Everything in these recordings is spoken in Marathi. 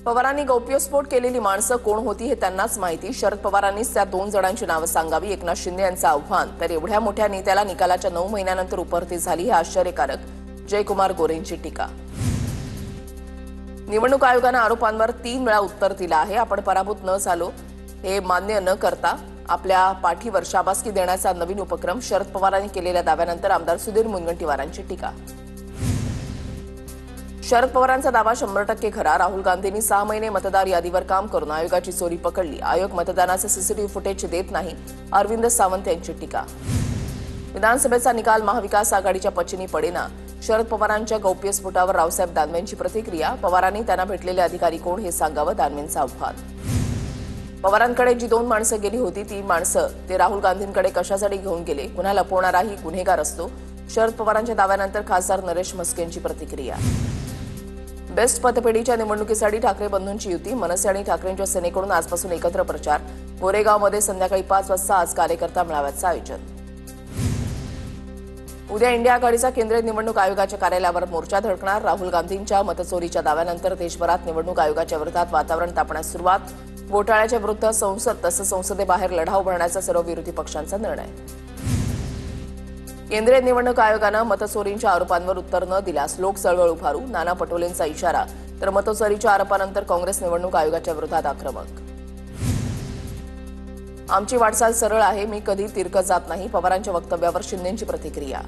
पवारांनी गौप्यस्फोट केलेली माणसं कोण होती हे त्यांनाच माहिती. शरद पवारांनीच त्या 2 जणांची नावं सांगावी. एकनाथ शिंदे यांचं आव्हान. तर एवढ्या मोठ्या नेत्याला निकालाच्या 9 महिन्यानंतर उपरती झाली हे आश्चर्यकारक. जयकुमार गोरेंची टीका. निवडणूक आयोगानं आरोपांवर 3 वेळा उत्तर दिलं आहे. आपण पराभूत न झालो हे मान्य न करता आपल्या पाठीवर शाबासकी देण्याचा नवीन उपक्रम. शरद पवारांनी केलेल्या दाव्यानंतर आमदार सुधीर मुनगंटीवारांची टीका. शरद पवारांचा दावा 100% खरा. राहुल गांधींनी 6 महिने मतदार यादीवर काम करून आयोगाची चोरी पकडली. आयोग मतदानाचे सीसीटीव्ही फुटेज देत नाही. अरविंद सावंत यांची टीका. विधानसभेचा निकाल महाविकास आघाडीच्या पचिनी पडेना. शरद पवारांच्या गौप्यस्फोटावर रावसाहेब दानवेंची प्रतिक्रिया. पवारांनी त्यांना भेटलेले अधिकारी कोण हे सांगावं, दानवेंचं आव्हान. पवारांकडे जी 2 माणसं गेली होती ती माणसं ते राहुल गांधींकडे कशासाठी घेऊन गेले? गुन्हा लपवणाराही गुन्हेगार असतो. शरद पवारांच्या दाव्यानंतर खासदार नरेश म्हस्केंची प्रतिक्रिया. बेस्ट पतपेढीच्या निवडणुकीसाठी ठाकरे बंधूंची युती. मनसे आणि ठाकरेंच्या सेनेकडून आजपासून एकत्र प्रचार. गोरेगावमध्ये संध्याकाळी 5 वाजता आज कार्यकर्ता मेळाव्याचं आयोजन. उद्या इंडिया आघाडीचा केंद्रीय निवडणूक आयोगाच्या कार्यालयावर मोर्चा धडकणार. राहुल गांधींच्या मतचोरीच्या दाव्यानंतर देशभरात निवडणूक आयोगाच्या विरोधात वातावरण तापण्यास सुरुवात. घोटाळ्याच्या विरुद्ध संसद तसंच संसदेबाहेर लढा उभारण्याचा सर्व विरोधी पक्षांचा निर्णय. केंद्रीय निवडणूक आयोगानं मतचोरीच्या आरोपांवर उत्तर न दिल्यास लोक चळवळ उभारू. नाना पटोलेंचा इशारा. तर मतचोरीच्या आरोपानंतर काँग्रेस निवडणूक आयोगाच्या विरोधात आक्रमक. आमची वाटचाल सरळ आहे. मी कधी तिरकत जात नाही. पवारांच्या वक्तव्यावर शिंदेंची प्रतिक्रिया.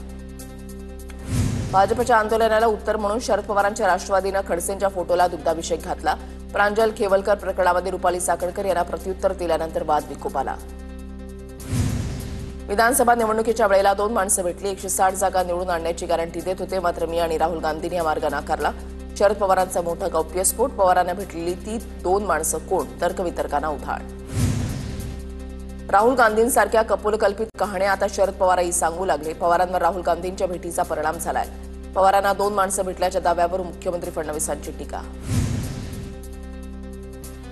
भाजपच्या आंदोलनाला उत्तर म्हणून शरद पवारांच्या राष्ट्रवादीनं खडसेंच्या फोटोला दुग्धाभिषेक घातला. प्रांजल खेवलकर प्रकरणामध्ये रुपाली चाकणकर यांना प्रत्युत्तर दिल्यानंतर वाद विकोपाला. विधानसभा निवडणुकीच्या वेळेला 2 माणसं भेटली. 160 जागा निवडून आणण्याची गॅरंटी देत होते. मात्र मी आणि राहुल गांधींनी हा मार्ग नाकारला. शरद पवारांचा मोठा गौप्यस्फोट. पवारांना भेटलेली ती 2 माणसं कोण? तर्कवितर्कांना उधाण. राहुल गांधींसारख्या कपोलकल्पित कहाण्या आता शरद पवारही सांगू लागले. पवारांवर राहुल गांधींच्या भेटीचा परिणाम झालाय. पवारांना 2 माणसं भेटल्याच्या दाव्यावर मुख्यमंत्री फडणवीसांची टीका.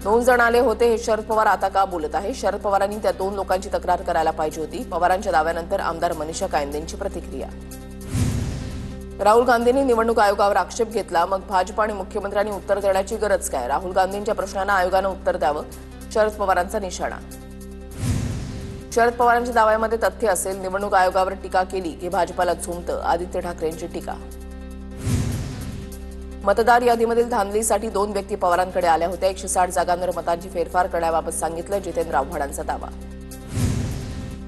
2 जण आले होते हे शरद पवार आता का बोलत आहे? शरद पवारांनी त्या 2 लोकांची तक्रार करायला पाहिजे होती. पवारांच्या दाव्यानंतर आमदार मनीषा कायंदेंची प्रतिक्रिया. राहुल गांधींनी निवडणूक आयोगावर आक्षेप घेतला. मग भाजप आणि मुख्यमंत्र्यांनी उत्तर देण्याची गरज काय? राहुल गांधींच्या प्रश्नांना आयोगानं उत्तर द्यावं. शरद पवारांचा निशाणा. शरद पवारांच्या दाव्यामध्ये तथ्य असेल. निवडणूक आयोगावर टीका केली की भाजपाला झुमतं. आदित्य ठाकरेंची टीका. मतदार यादीमधील धांदलीसाठी 2 व्यक्ती पवारांकडे आल्या होत्या. 160 जागांवर मतांची फेरफार करण्याबाबत सांगितलं. जितेंद्र आव्हाडांचा दावा.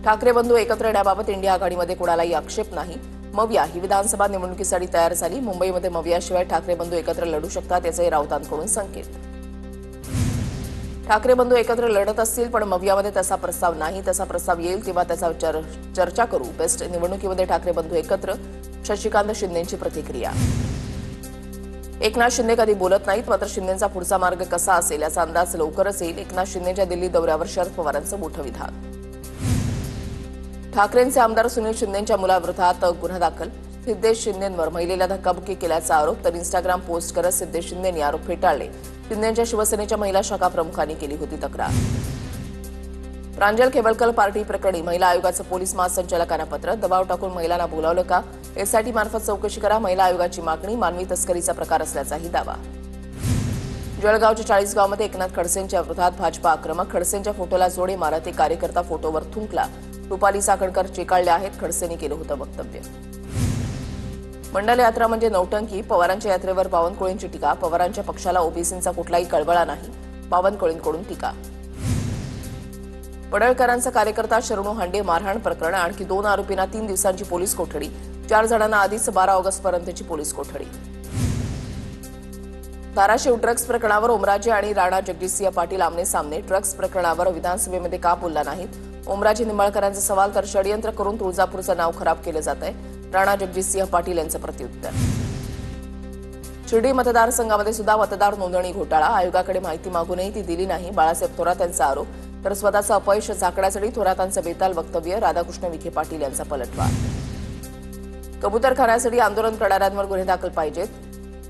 ठाकरे बंधू एकत्र येण्याबाबत इंडिया आघाडीमध्ये कोणालाही आक्षेप नाही. मविया ही विधानसभा निवडणुकीसाठी तयार झाली. मुंबईमध्ये मवियाशिवाय ठाकरे बंधू एकत्र लढू शकतात याचाही राऊतांकडून संकेत. ठाकरे बंधू एकत्र लढत असतील पण मवियामध्ये तसा प्रस्ताव नाही. तसा प्रस्ताव येईल तेव्हा त्याचा चर्चा करू. बेस्ट निवडणुकीमध्ये ठाकरे बंधू एकत्र. शशिकांत शिंदेंची प्रतिक्रिया. एकनाथ शिंदे कधी बोलत नाहीत. मात्र शिंदेंचा पुढचा मार्ग कसा असेल याचा अंदाज लवकरच येईल. एकनाथ शिंदेच्या दिल्ली दौऱ्यावर शरद पवारांचं मोठं विधान. ठाकरेंचे आमदार सुनील शिंदेंच्या मुलाविरोधात गुन्हा दाखल. सिद्धेश शिंदेंवर महिलेला धक्काबुक्की केल्याचा आरोप. तर इंस्टाग्राम पोस्ट करत सिद्धेश शिंदेंनी आरोप फेटाळले. शिंदेंच्या शिवसेनेच्या महिला शाखा प्रमुखांनी केली होती तक्रार. प्रांजल खेवलकर पार्टी प्रकरणी महिला आयोगाचं पोलीस महासंचालकांना पत्र. दबाव टाकून महिलांना बोलावलं का? एसआयटी मार्फत चौकशी करा. महिला आयोगाची मागणी. मानवी तस्करीचा प्रकार असल्याचाही दावा. जळगावच्या 40 गावामध्ये एकनाथ खडसेंच्या विरोधात भाजप आक्रमक. खडसेंच्या फोटोला जोडे मारत एक कार्यकर्ता फोटोवर थुंकला. रुपाली चाकणकर चिकाळल्या आहेत. खडसेंनी केलं होतं वक्तव्य. मंडल यात्रा म्हणजे नौटंकी. पवारांच्या यात्रेवर बावनकुळेंची टीका. पवारांच्या पक्षाला ओबीसींचा कुठलाही कळवळा नाही. बावनकुळेंकडून टीका. पडळकरांचा कार्यकर्ता शरणू हांडे मारहाण प्रकरण. आणखी 2 आरोपींना 3 दिवसांची पोलीस कोठडी. 4 जणांना आधीच 12 ऑगस्टपर्यंतची पोलीस कोठडी. धाराशिव ड्रग्ज प्रकरणावर ओमराजे आणि राणा जगजितसिंह पाटील आमने सामने. ड्रग्ज प्रकरणावर विधानसभेमध्ये का बोलला नाहीत? ओमराजे निंबाळकरांचा सवाल. तर षडयंत्र करून तुळजापूरचं नाव खराब केलं जात आहे. राणा जगजितसिंह पाटील यांचं प्रत्युत्तर. शिर्डी मतदारसंघामध्ये सुद्धा मतदार नोंदणी घोटाळा. आयोगाकडे माहिती मागूनही ती दिली नाही. बाळासाहेब थोरात यांचा आरोप. तर स्वतःचं अपयश झाकण्यासाठी थोरातांचं बेताल वक्तव्य. राधाकृष्ण विखे पाटील यांचा पलटवार. कबूतरखान्यासाठी आंदोलन करणाऱ्यांवर गुन्हे दाखल पाहिजेत.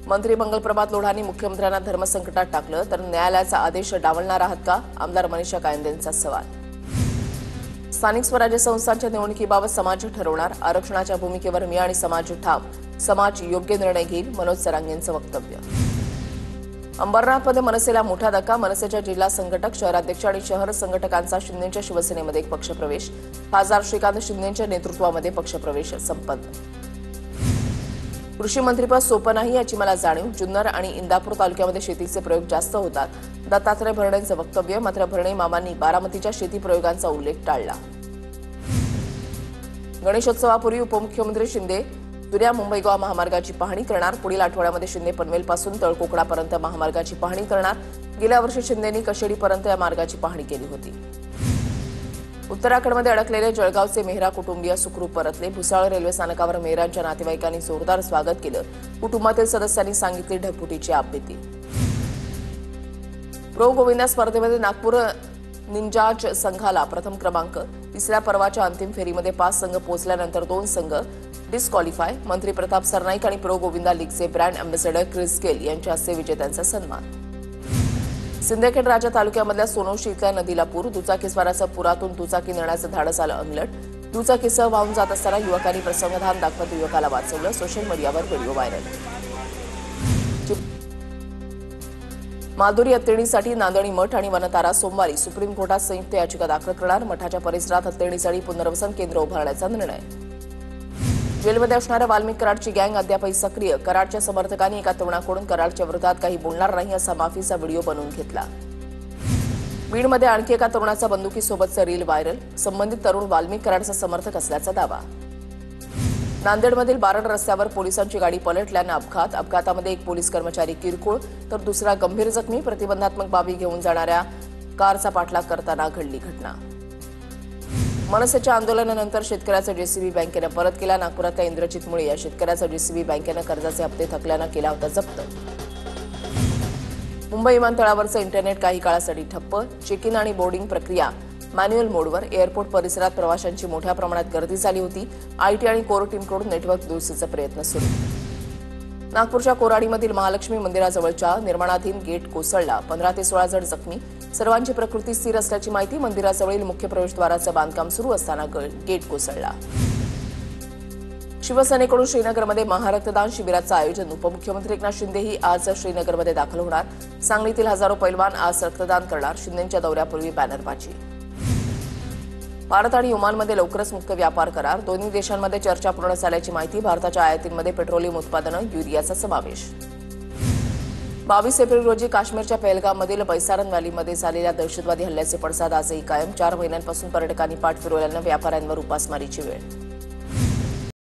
मंत्री मंगलप्रभात लोढांनी मुख्यमंत्र्यांना धर्मसंकटात टाकलं. तर न्यायालयाचा आदेश डावलणार आहात का? आमदार मनीषा कायंदेंचा सवाल. स्थानिक स्वराज्य संस्थांच्या निवडणुकीबाबत समाज ठरवणार. आरक्षणाच्या भूमिकेवर मी आणि समाज ठाम. समाज योग्य निर्णय घेईल. मनोज सरांगेंचं वक्तव्य. अंबरनाथमध्ये मनसेला मोठा धक्का. मनसेच्या जिल्हा संघटक, शहराध्यक्ष आणि शहर संघटकांचा शिंदेच्या शिवसेनेमध्ये पक्षप्रवेश. खासदार श्रीकांत शिंदेच्या नेतृत्वामध्ये पक्षप्रवेश संपन्न. कृषी मंत्रीपद सोपं नाही याची मला जाणीव. जुन्नर आणि इंदापूर तालुक्यामध्ये शेतीचे प्रयोग जास्त होतात. दत्तात्रय भरणेंचं वक्तव्य. मात्र भरणे मामांनी बारामतीच्या शेती प्रयोगांचा उल्लेख टाळला. गणेशोत्सवापूर्वी उपमुख्यमंत्री शिंदे जुन्या मुंबई गोवा महामार्गाची पाहणी करणार. पुढील आठवड्यामध्ये शिंदे पनवेलपासून तळकोकणापर्यंत महामार्गाची पाहणी करणार. गेल्या वर्षी शिंदेंनी कशेडीपर्यंत या मार्गाची पाहणी केली होती. उत्तराखंडमध्ये अडकलेले जळगावचे मेहरा कुटुंबीय सुखरूप परतले. भुसावळ रेल्वे स्थानकावर मेहरांच्या नातेवाईकांनी जोरदार स्वागत केलं. कुटुंबातील सदस्यांनी सांगितली ढगफुटीची आपबीती. प्रो गोविंदा स्पर्धेमध्ये नागपूर निंजाज संघाला प्रथम क्रमांक. तिसऱ्या पर्वाच्या अंतिम फेरीमध्ये 5 संघ पोहोचल्यानंतर 2 संघ डिस्क्वालिफाय. मंत्री प्रताप सरनाईक आणि प्रो गोविंदा लीगचे ब्रँड अँबॅसेडर क्रिस गेल यांच्या हस्ते विजेत्यांचा सन्मान. सिंदखेड राजा तालुक्यामधल्या सोनोशी इथल्या नदीला पूर. दुचाकीस्वाराचं पुरातून दुचाकी नेण्याचं धाडस आलं अंगलट. दुचाकीसह वाहून जात असताना युवकांनी प्रसंगधान दाखवत युवकाला वाचवलं. सोशल मीडियावर व्हिडिओ व्हायरल. माधुरी हत्तेणीसाठी नांदणी मठ आणि वनतारा सोमवारी सुप्रीम कोर्टात संयुक्त याचिका दाखल करणार. मठाच्या परिसरात हत्तेणीसाठी पुनर्वसन केंद्र उभारण्याचा निर्णय. जेलमध्ये असणाऱ्या वाल्मिक कराडची गँग अद्यापही सक्रिय. कराडच्या समर्थकांनी एका तरुणाकडून कराडच्या विरोधात काही बोलणार नाही असा माफीचा व्हिडिओ बनवून घेतला. बीडमध्ये आणखी एका तरुणाचा बंदुकीसोबतचं रील व्हायरल. संबंधित तरुण वाल्मिक कराडचा समर्थक असल्याचा दावा. नांदेडमधील बारड रस्त्यावर पोलिसांची गाडी पलटल्यानं अपघात. अपघातामध्ये एक पोलीस कर्मचारी किरकोळ तर दुसरा गंभीर जखमी. प्रतिबंधात्मक बाबी घेऊन जाणाऱ्या कारचा पाठलाग करताना घडली घटना. मनसेच्या आंदोलनानंतर शेतकऱ्याचा जेसीबी बँकेनं परत केला. नागपुरातल्या इंद्रजित मुळे या शेतकऱ्याचा जेसीबी बँकेनं कर्जाचे हप्ते थकल्यानं केला होता जप्त. मुंबई विमानतळावरचं इंटरनेट काही काळासाठी ठप्प. चेक इन आणि बोर्डिंग प्रक्रिया मॅन्युअल मोडवर. एअरपोर्ट परिसरात प्रवाशांची मोठ्या प्रमाणात गर्दी झाली होती. आयटी आणि कोर टीमकडून नेटवर्क दुरुस्तीचा प्रयत्न सुरू. नागपूरच्या कोराडीमधील महालक्ष्मी मंदिराजवळच्या निर्माणाधीन गेट कोसळला. 15 ते 16 जण जखमी. सर्वांची प्रकृती स्थिर असल्याची माहिती. मंदिराजवळील मुख्य प्रवेशद्वाराचं बांधकाम सुरू असताना गेट कोसळला. शिवसेनेकडून श्रीनगरमध्ये महारक्तदान शिबिराचं आयोजन. उपमुख्यमंत्री एकनाथ शिंदेही आज श्रीनगरमध्ये दाखल होणार. सांगलीतील हजारो पैलवान आज रक्तदान करणार. शिंदेंच्या दौऱ्यापूर्वी बॅनरबाजी. भारत आणि ओमानमध्ये लवकरच मुक्त व्यापार करार. दोन्ही देशांमध्ये चर्चा पूर्ण झाल्याची माहिती. भारताच्या आयातींमध्ये पेट्रोलियम उत्पादनं, युरियाचा समावेश. 22 एप्रिल रोजी काश्मीरच्या पहलगाममधील बैसारन व्हॅलीमध्ये झालेल्या दहशतवादी हल्ल्याचे पडसाद आजही कायम. 4 महिन्यांपासून पर्यटकांनी पाठ फिरवल्यानं व्यापाऱ्यांवर उपासमारीची वेळ.